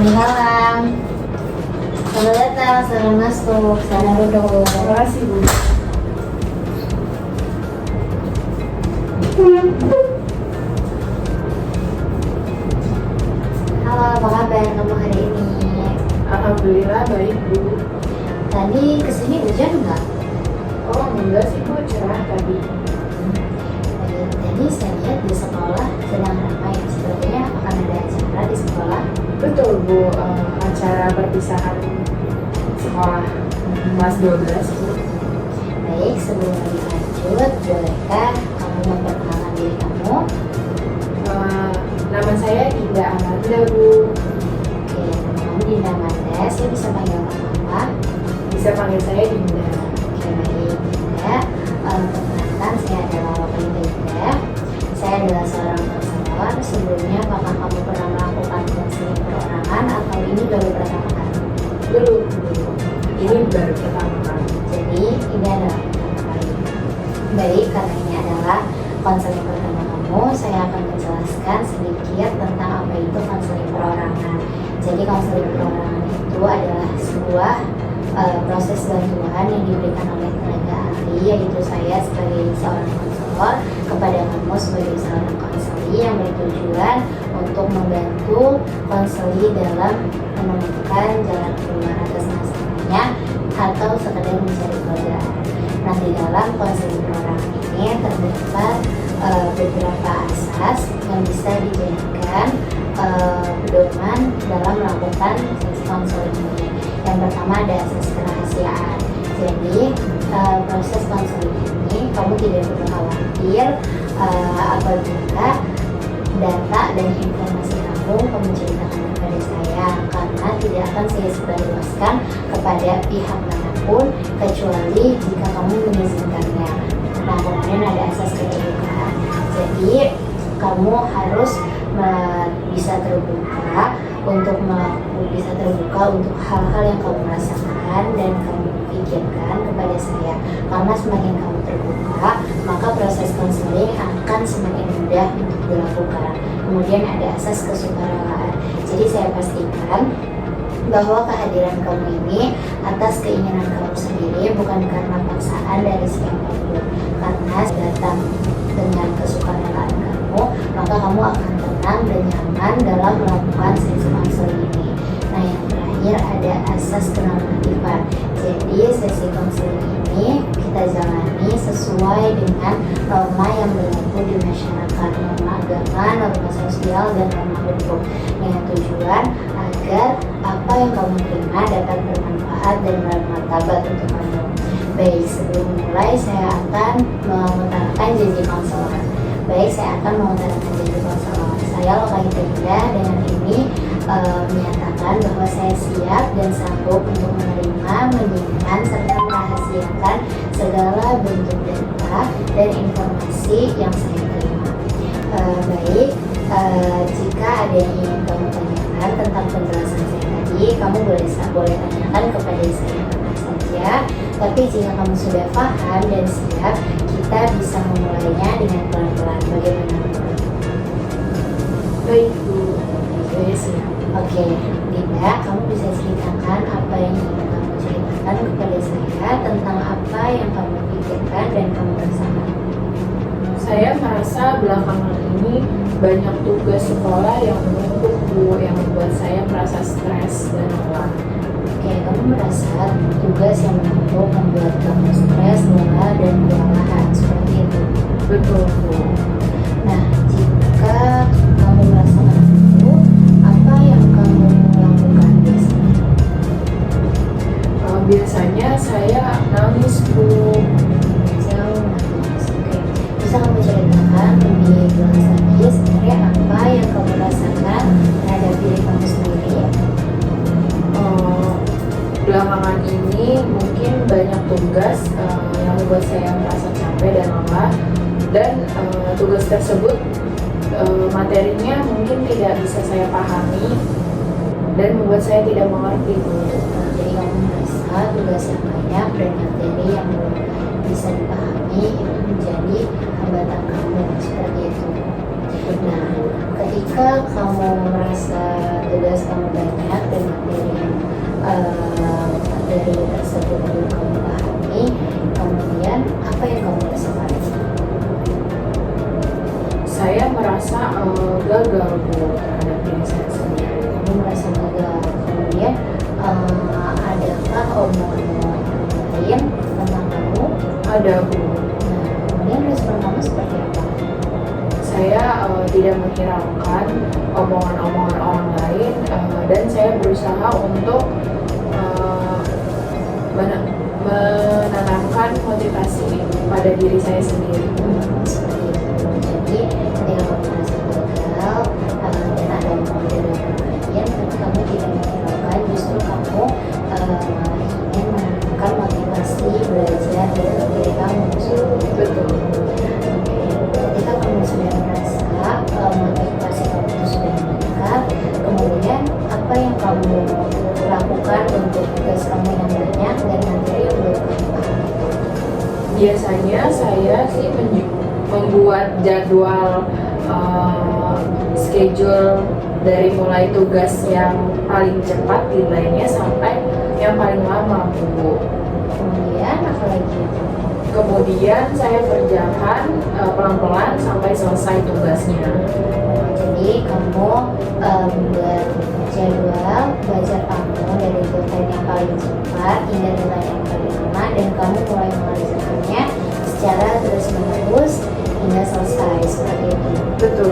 Waalaikumsalam. Selamat datang, selamat masuk. Sana duduk. Terima kasih, Bu. Halo, apa kabar kamu hari ini? Alhamdulillah baik, Bu. Tadi kesini hujan nggak? Oh, enggak sih, Bu. Cerah tadi. Tadi saya lihat di sekolah sedang ramai. Sepertinya akan ada acara di sekolah. Betul, Bu. Acara perpisahan sekolah kelas 12, Bu. Baik, sebelum lebih lanjut, bolehkah kamu memperkenalkan diri kamu? Nama saya Dinda Amanda, Bu. Oke, nama kamu Dinda Amanda. Saya bisa panggil kamu apa? Bisa panggil saya Dinda. Oke, baik Dinda. Perkenalkan, saya adalah Walinda Dinda. Saya adalah seorang konselor. Sebelumnya, apakah kamu pernah melakukan konseling perorangan atau ini baru pertama kali? Belum, Bu. Ini baru pertama kali. Jadi, ini adalah pertama kali. Baik, karena ini adalah konseling pertama kamu, saya akan menjelaskan sedikit tentang apa itu konseling perorangan. Jadi, konseling perorangan itu adalah sebuah proses bantuan yang diberikan oleh tenaga ahli, yaitu saya sebagai seorang konselor kepada kamu sebagai seorang konseli yang bertujuan untuk membantu konseli dalam menemukan jalan keluar atas masalahnya atau sekedar mencari kebenaran. Nah, di dalam konseling perorangan ini terdapat beberapa asas yang bisa dijadikan pedoman dalam melakukan sesi konseling ini. Yang pertama ada asas kerahasiaan. Jadi proses konseling ini kamu tidak perlu khawatir apabila data dan informasi kamu ceritakan kepada saya, karena tidak akan saya sebarluaskan kepada pihak manapun kecuali jika kamu mengizinkannya. Nah, kemudian ada asas keterbukaan. Jadi kamu harus bisa terbuka untuk hal-hal yang kamu rasakan dan kamu pikirkan kepada saya, karena semakin kamu terbuka maka proses konseling akan semakin mudah untuk dilakukan. Kemudian ada asas kesukarelaan. Jadi saya pastikan bahwa kehadiran kamu ini atas keinginan kamu sendiri, bukan karena paksaan dari siapapun. Karena datang dengan kesukarelaan kamu, maka kamu akan tenang dan nyaman dalam melakukan sesi konseling ini. Nah, yang terakhir ada asas kenormatifan. Jadi sesi konseling ini kita jalani sesuai dengan norma yang berlaku di masyarakat, norma agama, norma sosial, dan norma hukum, dengan tujuan agar apa yang kamu terima dapat bermanfaat dan bermartabat untuk kamu. Baik, sebelum mulai saya akan mengutarakan janji konselor. Baik, saya akan mengutarakan janji konselor. Saya Lokaita Dinda dengan ini menyatakan bahwa saya siap dan sanggup untuk menerima, menyimpan, serta merahasiakan segala bentuk data dan informasi yang saya terima. Baik, jika ada yang ingin kamu tanyakan tentang penjelasan saya tadi, kamu boleh tanyakan kepada saya apa saja. Tapi jika kamu sudah paham dan siap, kita bisa memulainya dengan pelan-pelan. Bagaimana? Baik, Bu. Saya siap. Oke, Dinda, kamu bisa ceritakan apa yang ingin kamu ceritakan kepada saya tentang apa yang kamu pikirkan dan kamu rasakan. Saya merasa belakangan ini banyak tugas sekolah yang menumpuk, Bu, yang membuat saya merasa stres dan lelah. Oke, kamu merasa tugas yang menumpuk membuat kamu stres, lelah, dan kewalahan, seperti itu? Betul, Bu. Nah, jika kamu merasakan itu, apa yang kamu lakukan biasanya? Biasanya saya nangis, Bu. Jauh nangis. Oke, bisa kamu ceritakan lebih jelas lagi sebenarnya apa yang kamu rasakan terhadap diri kamu sendiri? Belakangan ini mungkin banyak tugas yang membuat saya merasa capek dan lelah, dan tugas tersebut materinya mungkin tidak bisa saya pahami dan membuat saya tidak mengerti, Bu. Jadi kamu merasa tugas yang banyak dan materi yang belum bisa dipahami itu menjadi hambatan kamu, seperti itu. Nah, ketika kamu merasa tugas kamu banyak materi tersebut belum kamu pahami, kemudian apa yang kamu rasakan? Saya merasa gagal Bu terhadap diri saya sendiri. Kamu merasa gagal, kemudian adakah omongan lain tentang kamu? Ada Bu. Nah, kemudian respon kamu seperti apa? Saya tidak menghiraukan omongan-omongan orang lain dan saya berusaha untuk menanamkan motivasi pada diri saya sendiri. Seperti itu. Jadi ketika kamu merasa gagal dan ada omongan dari orang lain, tapi kamu tidak menghiraukan, justru kamu ingin menanamkan motivasi belajar dari diri kamu. Betul. Ketika kamu sudah merasa motivasi kamu itu sudah meningkat, kemudian apa yang kamu lakukan untuk tugas kamu yang banyak dan materi yang belum kamu pahami? Biasanya saya sih membuat jadwal schedule dari mulai tugas yang paling cepat deadline-nya sampai yang paling lama Bu. Kemudian apa lagi? Kemudian saya kerjakan pelan-pelan sampai selesai tugasnya. Jadi kamu membuat jadwal belajar kamu dari deadline yang paling cepat hingga deadline yang paling lama, dan kamu mulai mengerjakannya secara terus-menerus hingga selesai, seperti itu. Betul.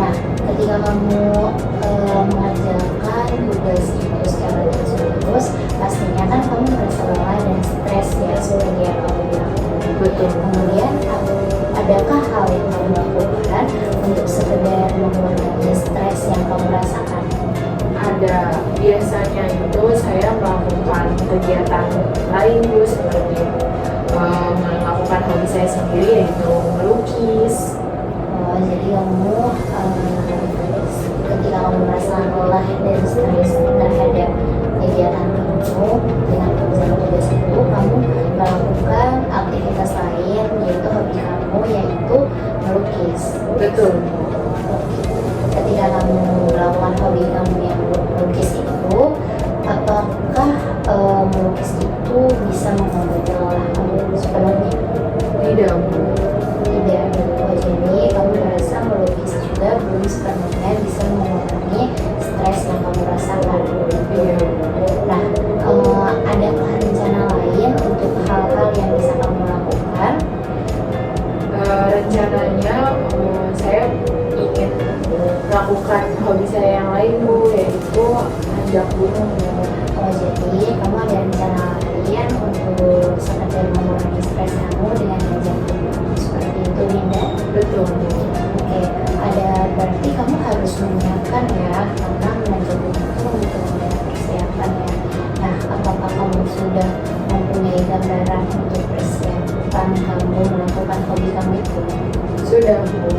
Nah, ketika kamu mengerjakan tugas itu secara terus-menerus, pastinya kan kamu merasa lelah dan stres ya, seperti yang kamu bilang. Betul. Kemudian, adakah hal yang kamu lakukan untuk sekedar mengurangi stres yang kamu rasakan? Ada, biasanya itu saya melakukan kegiatan lain Bu, seperti melakukan hobi saya sendiri, yaitu melukis. Jadi kamu ketika kamu merasa lelah dan stres terhadap kegiatan kamu dengan mengerjakan tugas itu, kamu melakukan aktivitas lain, yaitu hobi kamu, yaitu melukis. Betul. Ketika kamu melakukan hobi kamu yang melukis itu, apakah melukis itu bisa mengobati lelah kamu sepenuhnya? Tidak Bu. Tidak. Jadi kamu merasa melukis juga belum sepenuhnya bisa mengurangi stres yang kamu rasakan. Iya. Nah, adakah rencana lain untuk hal-hal yang bisa kamu lakukan? Rencananya saya ingin melakukan hobi saya yang lain Bu, yaitu nanjak gunung. Jadi kamu ada rencana lain untuk sekedar mengurangi stres kamu dengan belajar gunung, seperti itu, Dinda? Betul. Oke, berarti kamu harus menyiapkan ya, karena menanjak gunung itu membutuhkan persiapan ya. Nah, apakah kamu sudah mempunyai gambaran untuk persiapan kamu melakukan hobi kamu itu? Sudah Bu.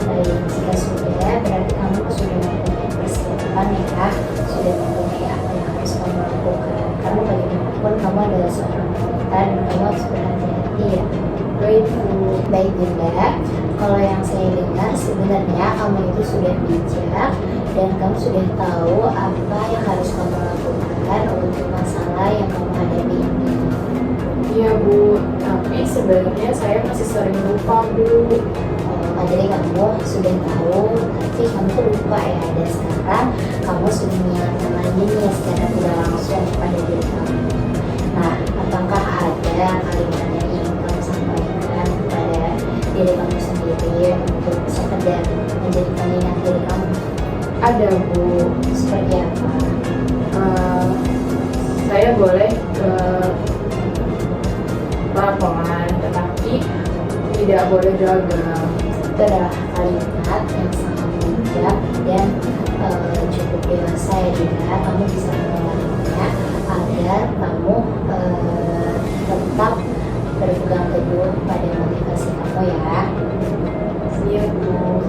Baik, jika sudah, berarti kamu sudah mempunyai persiapan ya, sudah mempunyai apa yang harus kamu lakukan. Karena bagaimanapun kamu adalah seorang wanita dan kamu harus berhati-hati ya. Baik Bu. Baik Bunda, kalau yang saya dengar sebenarnya kamu itu sudah bijak dan kamu sudah tahu apa yang harus kamu lakukan untuk masalah yang kamu hadapi ini. Iya Bu, tapi sebenarnya saya masih sering lupa Bu. Jadi kamu sudah tahu, tapi kamu tuh lupa ya. Dan sekarang kamu sudah mengingatkan lagi nih secara tidak langsung kepada diri kamu. Nah, apakah ada kalimat yang ingin kamu sampaikan kepada diri kamu sendiri untuk sekedar menjadi pengingat diri kamu? Ada Bu. Seperti apa? Saya boleh pelan-pelan, tetapi tidak boleh gagal. Itu adalah kalimat yang sangat bijak dan cukup dewasa ya juga. Kamu bisa mengulanginya agar kamu tetap berpegang teguh pada motivasi kamu ya. Iya Bu.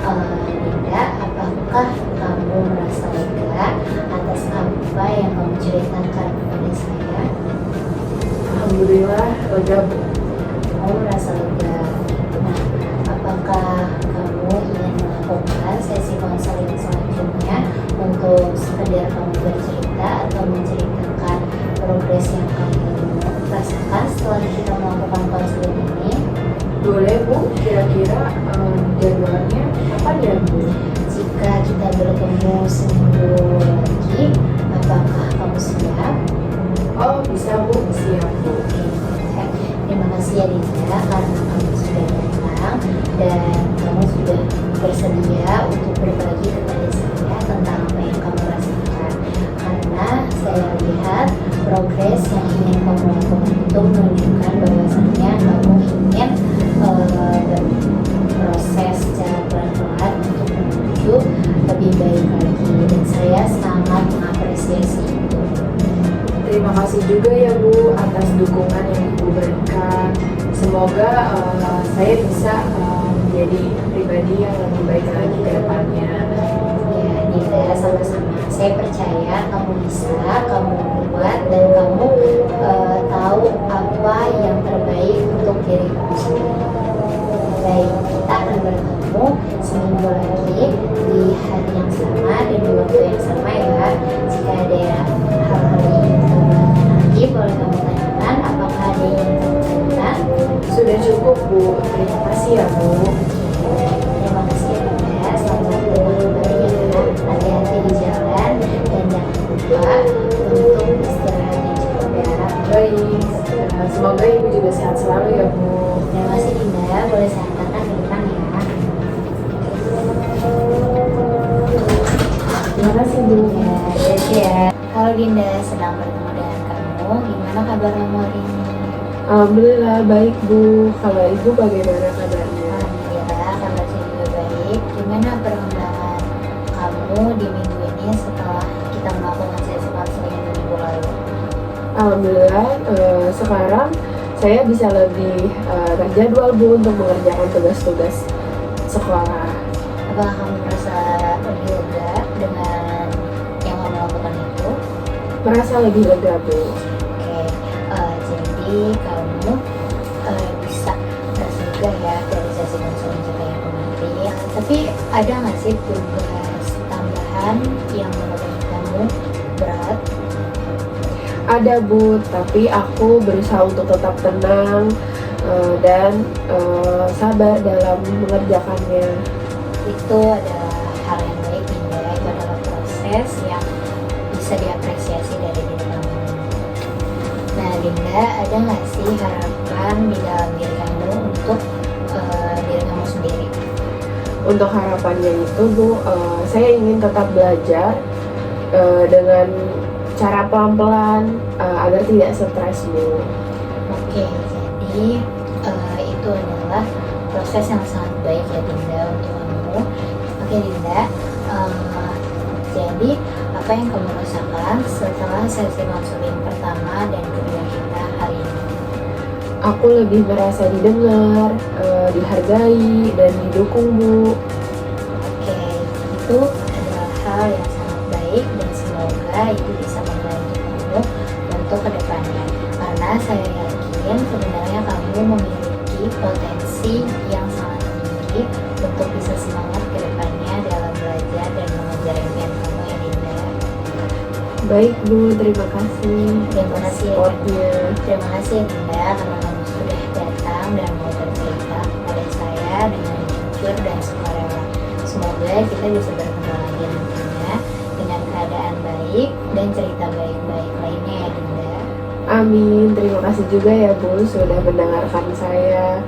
Oke, Dinda, apakah kamu merasa lega atas apa yang kamu ceritakan kepada saya? Alhamdulillah lega Bu. Kamu merasa lega. Nah, apakah kamu ingin melakukan sesi konseling selanjutnya untuk sekedar kamu bercerita atau menceritakan progres yang kamu rasakan setelah kita melakukan konseling ini? Boleh Bu, kira-kira jadwalnya kapan ya Bu? Jika kita bertemu seminggu lagi, apakah kamu siap? Oh bisa Bu, siap Bu. Oke, terima kasih ya Dinda karena kamu sudah datang dan kamu sudah bersedia untuk berbagi kepada saya tentang apa yang kamu rasakan. Karena saya lihat progres yang ingin kamu lakukan itu menunjukkan bahwasannya kamu ingin berproses secara pelan-pelan untuk menuju lebih baik lagi, dan saya sangat mengapresiasi itu. Terima kasih juga ya Bu atas dukungan yang Ibu berikan. Semoga saya bisa menjadi pribadi yang lebih baik lagi ke depannya. Ya, Dinda, sama-sama. Saya percaya kamu bisa, kamu kuat, dan kamu tahu apa yang terbaik untuk diri kamu sendiri. Baik, kita akan bertemu seminggu lagi di hari yang sama dan di waktu yang sama ya. Jika ada hal-hal yang ingin kamu tanyakan lagi, boleh kamu tanyakan. Apakah ada yang ingin kamu tanyakan? Sudah cukup Bu, terima kasih ya Bu. Terima kasih ya Dinda. Selamat bertemu kembali ya. Hati-hati di jalan dan jangan lupa untuk istirahat yang cukup ya. Baik, semoga Ibu juga sehat selalu ya Bu. Terima kasih Dinda. Boleh saya antarkan ke depan ya. Terima kasih Bu. Ya, jadi ya. Halo Dinda, senang bertemu dengan kamu. Gimana kabar kamu hari ini? Alhamdulillah baik Bu. Kalau Ibu bagaimana kabarnya? Alhamdulillah, kabar saya juga baik. Gimana perkembangan kamu di minggu ini setelah kita melakukan sesi konseling minggu lalu? Alhamdulillah sekarang saya bisa lebih terjadwal Bu untuk mengerjakan tugas-tugas sekolah. Apakah kamu merasa lebih lega dengan yang kamu lakukan itu? Merasa lebih lega Bu. Oke, jadi kamu bisa tersegar ya dari sesi konseling kita yang kemarin. Tapi ada nggak sih tugas tambahan yang menurut kamu berat? Ada Bu, tapi aku berusaha untuk tetap tenang dan sabar dalam mengerjakannya. Itu adalah hal yang baik Dinda. Itu adalah proses yang bisa diapresiasi dari diri kamu. Nah Dinda, ada nggak sih harapan di dalam diri kamu untuk diri kamu sendiri? Untuk harapannya itu Bu, saya ingin tetap belajar dengan cara pelan-pelan agar tidak stres Bu. Oke, jadi itu adalah proses yang sangat baik ya Dinda untuk kamu. Oke Dinda, jadi apa yang kamu rasakan setelah sesi konseling pertama dan kedua kita hari ini? Aku lebih merasa didengar, dihargai, dan didukung Bu. Oke, itu adalah hal yang sangat baik dan semoga itu bisa membantu kamu untuk kedepannya. Karena saya yakin sebenarnya kamu memiliki potensi yang sangat tinggi untuk bisa semangat kedepannya dalam belajar dan mengejar impian kamu ya Dinda. Baik Bu, terima kasih. Terima kasih ya, Supportnya. Terima kasih ya Dinda karena kamu sudah datang dan mau bercerita kepada saya dengan jujur dan sukarela. Semoga kita bisa bertemu lagi nantinya dengan keadaan baik dan cerita baik-baik lainnya ya Dinda. Amin, terima kasih juga ya Bu sudah mendengarkan saya.